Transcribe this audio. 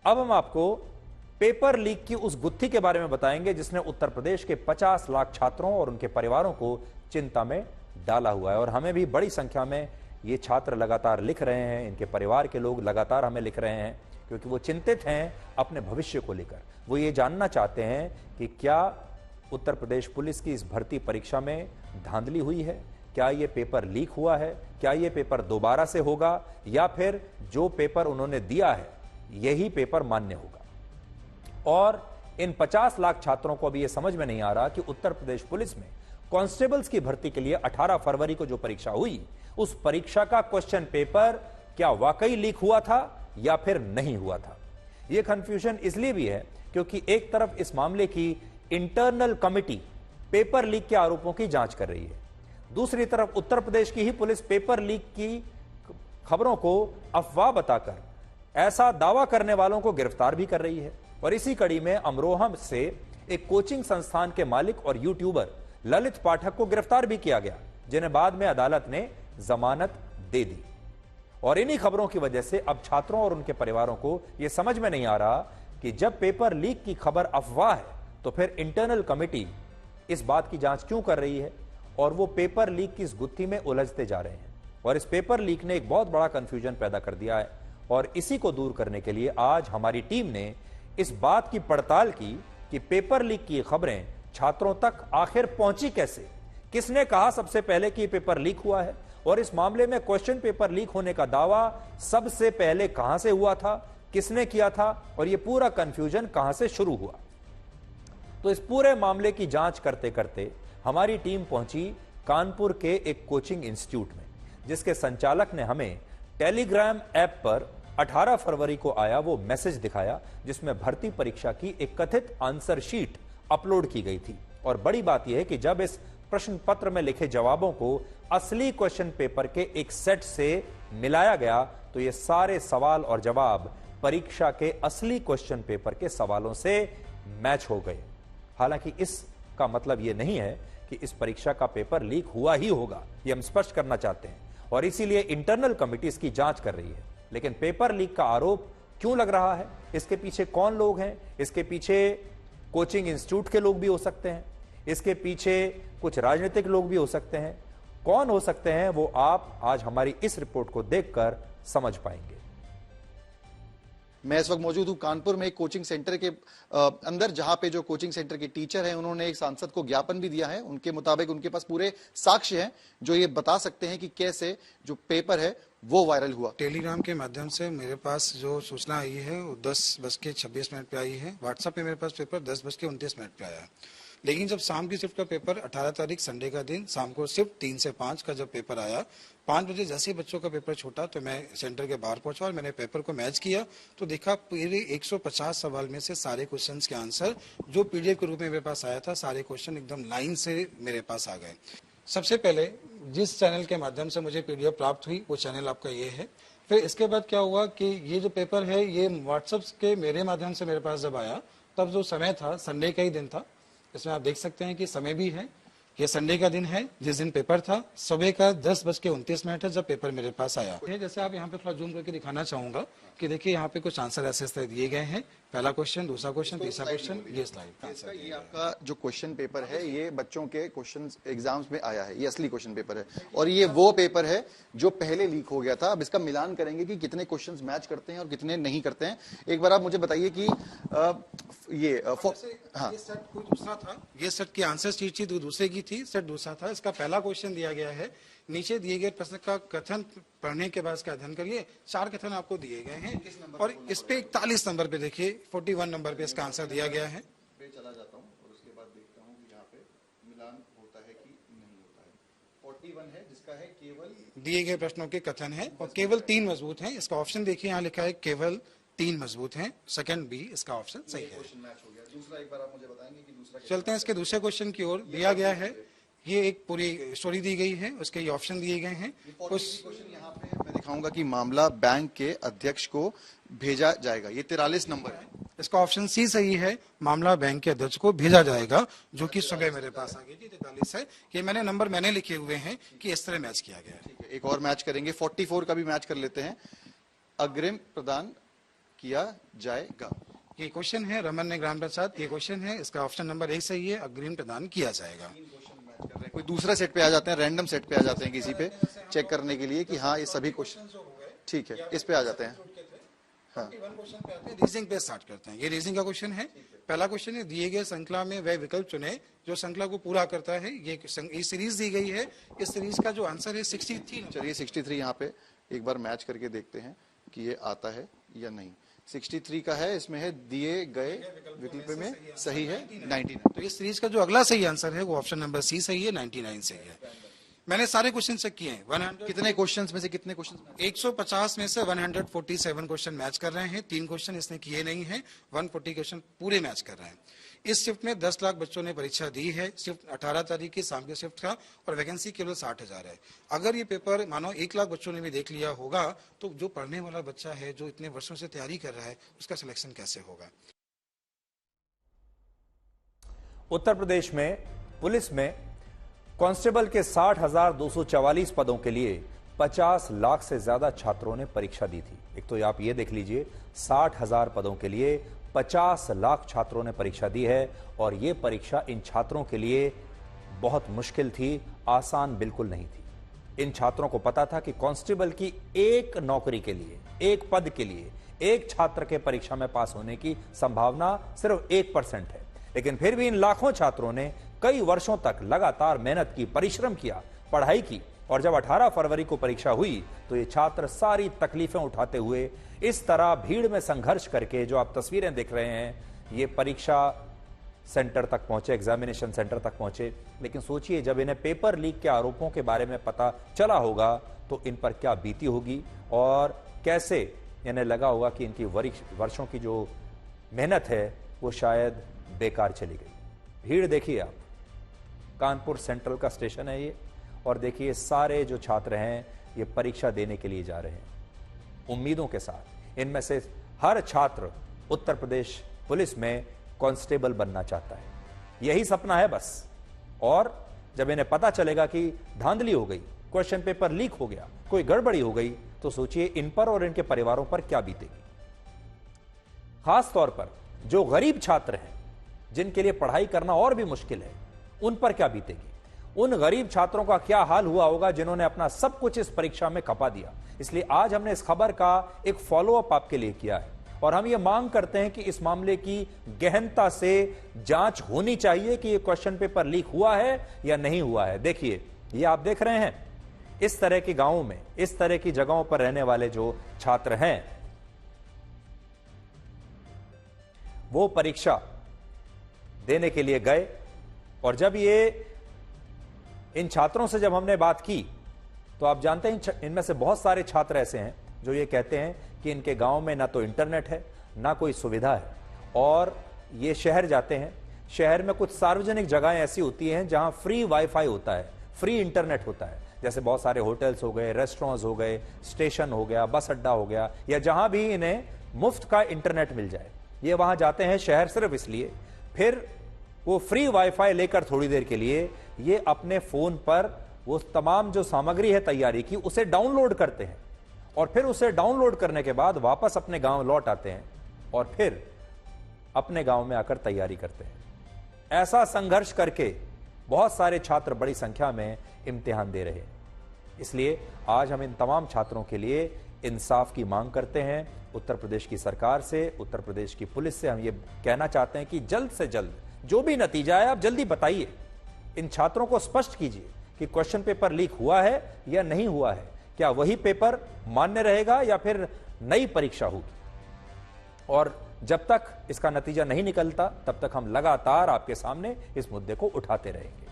अब हम आपको पेपर लीक की उस गुत्थी के बारे में बताएंगे जिसने उत्तर प्रदेश के 50 लाख छात्रों और उनके परिवारों को चिंता में डाला हुआ है। और हमें भी बड़ी संख्या में ये छात्र लगातार लिख रहे हैं, इनके परिवार के लोग लगातार हमें लिख रहे हैं, क्योंकि वो चिंतित हैं अपने भविष्य को लेकर। वो ये जानना चाहते हैं कि क्या उत्तर प्रदेश पुलिस की इस भर्ती परीक्षा में धांधली हुई है, क्या ये पेपर लीक हुआ है, क्या ये पेपर दोबारा से होगा, या फिर जो पेपर उन्होंने दिया है यही पेपर मान्य होगा। और इन 50 लाख छात्रों को अभी यह समझ में नहीं आ रहा कि उत्तर प्रदेश पुलिस में कांस्टेबल्स की भर्ती के लिए 18 फरवरी को जो परीक्षा हुई, उस परीक्षा का क्वेश्चन पेपर क्या वाकई लीक हुआ था या फिर नहीं हुआ था। यह कंफ्यूजन इसलिए भी है क्योंकि एक तरफ इस मामले की इंटरनल कमिटी पेपर लीक के आरोपों की जांच कर रही है, दूसरी तरफ उत्तर प्रदेश की ही पुलिस पेपर लीक की खबरों को अफवाह बताकर ऐसा दावा करने वालों को गिरफ्तार भी कर रही है। और इसी कड़ी में अमरोहा से एक कोचिंग संस्थान के मालिक और यूट्यूबर ललित पाठक को गिरफ्तार भी किया गया, जिन्हें बाद में अदालत ने जमानत दे दी। और इन्हीं खबरों की वजह से अब छात्रों और उनके परिवारों को यह समझ में नहीं आ रहा कि जब पेपर लीक की खबर अफवाह है तो फिर इंटरनल कमिटी इस बात की जांच क्यों कर रही है, और वो पेपर लीक की इस गुत्थी में उलझते जा रहे हैं। और इस पेपर लीक ने एक बहुत बड़ा कंफ्यूजन पैदा कर दिया है, और इसी को दूर करने के लिए आज हमारी टीम ने इस बात की पड़ताल की कि पेपर लीक की खबरें छात्रों तक आखिर पहुंची कैसे, किसने कहा सबसे पहले कि पेपर लीक हुआ है, और इस मामले में क्वेश्चन पेपर लीक होने का दावा सबसे पहले कहां से हुआ था, किसने किया था, और यह पूरा कंफ्यूजन कहां से शुरू हुआ। तो इस पूरे मामले की जांच करते करते हमारी टीम पहुंची कानपुर के एक कोचिंग इंस्टीट्यूट में, जिसके संचालक ने हमें टेलीग्राम ऐप पर 18 फरवरी को आया वो मैसेज दिखाया, जिसमें भर्ती परीक्षा की एक कथित आंसर शीट अपलोड की गई थी। और बड़ी बात यह है कि जब इस प्रश्न पत्र में लिखे जवाबों को असली क्वेश्चन पेपर के एक सेट से मिलाया गया तो ये सारे सवाल और जवाब परीक्षा के असली क्वेश्चन पेपर के सवालों से मैच हो गए। हालांकि इसका मतलब यह नहीं है कि इस परीक्षा का पेपर लीक हुआ ही होगा, ये हम स्पष्ट करना चाहते हैं, और इसीलिए इंटरनल कमिटी इसकी जांच कर रही है। लेकिन पेपर लीक का आरोप क्यों लग रहा है, इसके पीछे कौन लोग हैं, इसके पीछे कोचिंग इंस्टीट्यूट के लोग भी हो सकते हैं, इसके पीछे कुछ राजनीतिक लोग भी हो सकते हैं। कौन हो सकते हैं वो आप आज हमारी इस रिपोर्ट को देखकर समझ पाएंगे। मैं इस वक्त मौजूद हूं कानपुर में एक कोचिंग सेंटर के अंदर, जहां पे जो कोचिंग सेंटर के टीचर हैं उन्होंने एक सांसद को ज्ञापन भी दिया है। उनके मुताबिक उनके पास पूरे साक्ष्य हैं जो ये बता सकते हैं कि कैसे जो पेपर है वो वायरल हुआ। टेलीग्राम के माध्यम से मेरे पास जो सूचना आई है वो 10:26 पे आई है। व्हाट्सएप पे मेरे पास पेपर 10:29 पे आया है। लेकिन जब शाम की शिफ्ट का पेपर 18 तारीख संडे का दिन शाम को शिफ्ट 3 से 5 का जब पेपर आया, 5 बजे जैसे ही बच्चों का पेपर छूटा तो मैं सेंटर के बाहर पहुंचा और मैंने पेपर को मैच किया तो देखा पूरे 150 सवाल में से सारे क्वेश्चंस के आंसर जो पीडीएफ के रूप में मेरे पास आया था, सारे क्वेश्चन एकदम लाइन से मेरे पास आ गए। सबसे पहले जिस चैनल के माध्यम से मुझे पीडीएफ प्राप्त हुई वो चैनल आपका ये है। फिर इसके बाद क्या हुआ कि ये जो पेपर है ये व्हाट्सएप के मेरे माध्यम से मेरे पास जब आया तब जो समय था संडे का ही दिन था। इसमें आप देख सकते हैं कि समय भी है, ये संडे का दिन है जिस दिन पेपर था। सुबह का 10:29 है जब पेपर मेरे पास आया। जैसे आप यहाँ पे थोड़ा जूम करके दिखाना चाहूंगा कि देखिए यहाँ पे कुछ आंसर ऐसे दिए गए हैं। पहला क्वेश्चन, दूसरा क्वेश्चन, तीसरा क्वेश्चन, ये स्लाइड। ये आपका जो क्वेश्चन पेपर है ये बच्चों के क्वेश्चन एग्जाम्स में आया है, ये असली क्वेश्चन पेपर है। और ये वो पेपर है जो पहले लीक हो गया था। अब इसका मिलान करेंगे कि कितने क्वेश्चंस मैच करते हैं और कितने नहीं करते हैं। एक बार आप मुझे बताइए कि ये सेट कोई दूसरा था, ये सेट की आंसर शीट थी, दूसरे की थी, सेट दूसरा था। इसका पहला क्वेश्चन दिया गया है, नीचे दिए गए प्रश्न का कथन पढ़ने के बाद इसका अध्ययन करिए। 4 कथन आपको दिए गए हैं और इस पे 41 नंबर पे देखिए 41 नंबर पे इसका आंसर दिया गया है। चला जाता हूं और उसके बाद देखता हूं कि यहाँ पे मिलान होता है कि नहीं होता है। 41 है जिसका है केवल दिए गए प्रश्नों के कथन है और केवल 3 मजबूत हैं। इसका ऑप्शन देखिए यहाँ लिखा है केवल 3 मजबूत हैं। सेकंड बी इसका ऑप्शन सही है। दूसरा एक बार आप मुझे बताएंगे कि दूसरा। चलते हैं इसके दूसरे क्वेश्चन की ओर। दिया गया है, ये एक पूरी स्टोरी दी गई है, उसके ये ऑप्शन दिए गए हैं। कुछ यहाँ पे मैं दिखाऊंगा कि मामला बैंक के अध्यक्ष को भेजा जाएगा, ये 43 नंबर है। इसका ऑप्शन सी सही है, मामला बैंक के अध्यक्ष को भेजा जाएगा, जो कि सुबह मेरे पास आ गई थी। 43 है, ये नंबर मैंने लिखे हुए हैं कि इस तरह मैच किया गया है। एक और मैच करेंगे, 44 का भी मैच कर लेते हैं। अग्रिम प्रदान किया जाएगा। ये क्वेश्चन है रमन ने ग्राम प्रसाद, ये क्वेश्चन है, इसका ऑप्शन नंबर 1 सही है, अग्रिम प्रदान किया जाएगा। कोई दूसरा सेट पे आ जाते हैं, रैंडम सेट पे आ जाते हैं किसी पे चेक करने के लिए कि हाँ ये सभी क्वेश्चन ठीक है, इस पे आ जाते हैं। हाँ, रीजनिंग पे स्टार्ट करते हैं। ये रीजनिंग का क्वेश्चन है। पहला क्वेश्चन है, दिए गए श्रृंखला में वह विकल्प चुने जो श्रृंखला को पूरा करता है। ये सीरीज दी गई है, इस सीरीज का जो आंसर है 63। चलिए 63 यहाँ पे एक बार मैच करके देखते हैं कि ये आता है या नहीं। 63 का है, इसमें है दिए गए विकल्प में सही है 99। तो इस सीरीज का जो अगला सही आंसर है वो ऑप्शन नंबर सी सही है, 99 सही है। मैंने सारे क्वेश्चन चेक किए हैं। 100 कितने क्वेश्चंस में से कितने क्वेश्चन? 150 में से 147 क्वेश्चन मैच कर रहे हैं। 3 क्वेश्चन इसने किए नहीं है, 140 क्वेश्चन पूरे मैच कर रहे हैं। इस शिफ्ट में 10 लाख बच्चों ने परीक्षा दी है। शिफ्ट 18 तारीख की शाम के शिफ्ट का, और वैकेंसी केवल 60,000 है। अगर ये पेपर मानो 1 लाख बच्चों ने भी देख लिया होगा तो जो पढ़ने वाला बच्चा है, जो इतने वर्षों से तैयारी कर रहा है, उसका सिलेक्शन कैसे होगा? उत्तर प्रदेश में पुलिस में कांस्टेबल के 60,244 पदों के लिए 50 लाख से ज्यादा छात्रों ने परीक्षा दी थी। एक तो आप ये देख लीजिए, 60,000 पदों के लिए 50 लाख छात्रों ने परीक्षा दी है, और यह परीक्षा इन छात्रों के लिए बहुत मुश्किल थी, आसान बिल्कुल नहीं थी। इन छात्रों को पता था कि कांस्टेबल की एक नौकरी के लिए, एक पद के लिए, एक छात्र के परीक्षा में पास होने की संभावना सिर्फ 1% है। लेकिन फिर भी इन लाखों छात्रों ने कई वर्षों तक लगातार मेहनत की, परिश्रम किया, पढ़ाई की, और जब 18 फरवरी को परीक्षा हुई तो ये छात्र सारी तकलीफें उठाते हुए इस तरह भीड़ में संघर्ष करके, जो आप तस्वीरें देख रहे हैं, ये परीक्षा सेंटर तक पहुंचे, एग्जामिनेशन सेंटर तक पहुंचे। लेकिन सोचिए, जब इन्हें पेपर लीक के आरोपों के बारे में पता चला होगा तो इन पर क्या बीती होगी, और कैसे इन्हें लगा होगा कि इनकी वर्षों की जो मेहनत है वो शायद बेकार चली गई। भीड़ देखिए आप, कानपुर सेंट्रल का स्टेशन है ये, और देखिए सारे जो छात्र हैं ये परीक्षा देने के लिए जा रहे हैं उम्मीदों के साथ। इनमें से हर छात्र उत्तर प्रदेश पुलिस में कांस्टेबल बनना चाहता है, यही सपना है बस। और जब इन्हें पता चलेगा कि धांधली हो गई, क्वेश्चन पेपर लीक हो गया, कोई गड़बड़ी हो गई, तो सोचिए इन पर और इनके परिवारों पर क्या बीतेगी। खास तौर पर जो गरीब छात्र हैं, जिनके लिए पढ़ाई करना और भी मुश्किल है, उन पर क्या बीतेगी। उन गरीब छात्रों का क्या हाल हुआ होगा जिन्होंने अपना सब कुछ इस परीक्षा में खपा दिया। इसलिए आज हमने इस खबर का एक फॉलोअप आपके लिए किया है, और हम ये मांग करते हैं कि इस मामले की गहनता से जांच होनी चाहिए कि ये क्वेश्चन पेपर लीक हुआ है या नहीं हुआ है। देखिए, ये आप देख रहे हैं, इस तरह के गांवों में, इस तरह की जगहों पर रहने वाले जो छात्र हैं, वो परीक्षा देने के लिए गए। और जब ये इन छात्रों से जब हमने बात की तो आप जानते हैं, इनमें से बहुत सारे छात्र ऐसे हैं जो ये कहते हैं कि इनके गांव में ना तो इंटरनेट है, ना कोई सुविधा है, और ये शहर जाते हैं। शहर में कुछ सार्वजनिक जगहें ऐसी होती हैं जहां फ्री वाईफाई होता है, फ्री इंटरनेट होता है, जैसे बहुत सारे होटल्स हो गए, रेस्टोरेंट्स हो गए, स्टेशन हो गया, बस अड्डा हो गया, या जहां भी इन्हें मुफ्त का इंटरनेट मिल जाए। ये वहां जाते हैं शहर सिर्फ इसलिए, फिर वो फ्री वाईफाई लेकर थोड़ी देर के लिए ये अपने फोन पर वो तमाम जो सामग्री है तैयारी की, उसे डाउनलोड करते हैं, और फिर उसे डाउनलोड करने के बाद वापस अपने गांव लौट आते हैं, और फिर अपने गांव में आकर तैयारी करते हैं। ऐसा संघर्ष करके बहुत सारे छात्र बड़ी संख्या में इम्तिहान दे रहे हैं। इसलिए आज हम इन तमाम छात्रों के लिए इंसाफ की मांग करते हैं। उत्तर प्रदेश की सरकार से, उत्तर प्रदेश की पुलिस से हम ये कहना चाहते हैं कि जल्द से जल्द जो भी नतीजा है आप जल्दी बताइए, इन छात्रों को स्पष्ट कीजिए कि क्वेश्चन पेपर लीक हुआ है या नहीं हुआ है, क्या वही पेपर मान्य रहेगा या फिर नई परीक्षा होगी। और जब तक इसका नतीजा नहीं निकलता तब तक हम लगातार आपके सामने इस मुद्दे को उठाते रहेंगे।